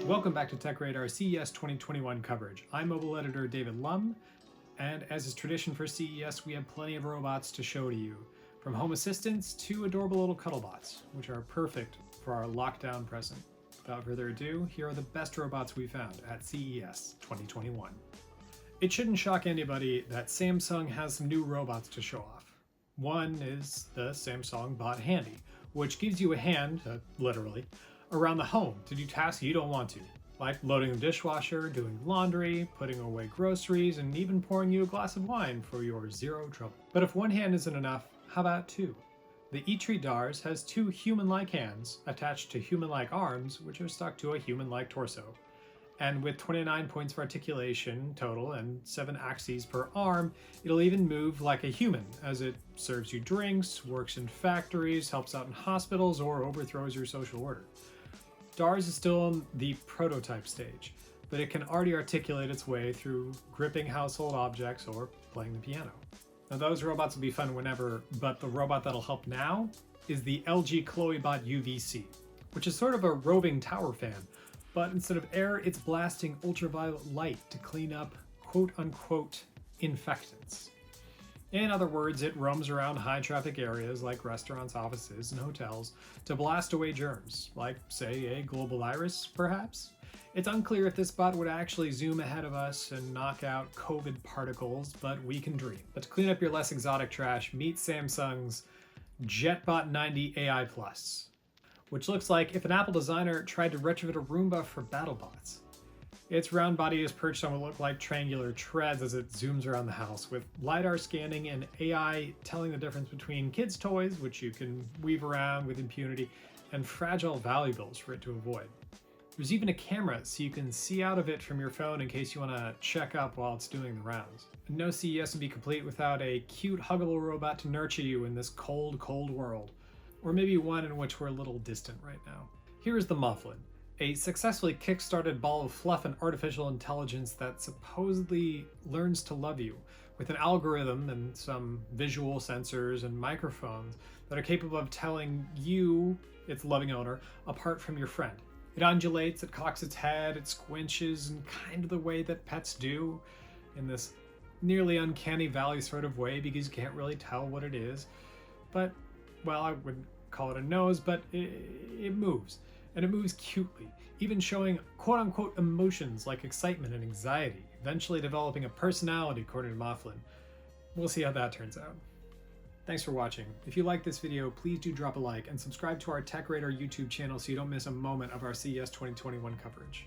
Welcome back to Tech Radar CES 2021 coverage. I'm mobile editor David Lum, and as is tradition for CES, we have plenty of robots to show to you, from home assistants to adorable little cuddlebots, which are perfect for our lockdown present. Without further ado, here are the best robots we found at CES 2021. It shouldn't shock anybody that Samsung has some new robots to show off. One is the Samsung Bot Handy, which gives you a hand, literally, around the home to do tasks you don't want to, like loading the dishwasher, doing laundry, putting away groceries, and even pouring you a glass of wine for your zero trouble. But if one hand isn't enough, how about two? The eTree DARS has two human-like hands attached to human-like arms, which are stuck to a human-like torso. And with 29 points of articulation total and 7 axes per arm, it'll even move like a human as it serves you drinks, works in factories, helps out in hospitals, or overthrows your social order. DARS is still in the prototype stage, but it can already articulate its way through gripping household objects or playing the piano. Now those robots will be fun whenever, but the robot that'll help now is the LG ChloeBot UVC, which is sort of a roving tower fan, but instead of air, it's blasting ultraviolet light to clean up quote-unquote infectants. In other words, it roams around high-traffic areas like restaurants, offices, and hotels to blast away germs, like, say, a global virus, perhaps? It's unclear if this bot would actually zoom ahead of us and knock out COVID particles, but we can dream. But to clean up your less exotic trash, meet Samsung's JetBot 90 AI+, which looks like if an Apple designer tried to retrofit a Roomba for BattleBots. Its round body is perched on what look like triangular treads as it zooms around the house, with LiDAR scanning and AI telling the difference between kids' toys, which you can weave around with impunity, and fragile valuables for it to avoid. There's even a camera so you can see out of it from your phone in case you want to check up while it's doing the rounds. No CES would be complete without a cute, huggable robot to nurture you in this cold, cold world. Or maybe one in which we're a little distant right now. Here is the Mufflin, a successfully kick-started ball of fluff and artificial intelligence that supposedly learns to love you, with an algorithm and some visual sensors and microphones that are capable of telling you, its loving owner, apart from your friend. It undulates, it cocks its head, it squinches in kind of the way that pets do, in this nearly uncanny valley sort of way because you can't really tell what it is. But, well, I wouldn't call it a nose, but it moves. And it moves cutely, even showing quote-unquote emotions like excitement and anxiety, eventually developing a personality according to Mufflin. We'll see how that turns out. Thanks for watching. If you like this video, please do drop a like and subscribe to our Tech Radar YouTube channel so you don't miss a moment of our CES 2021 coverage.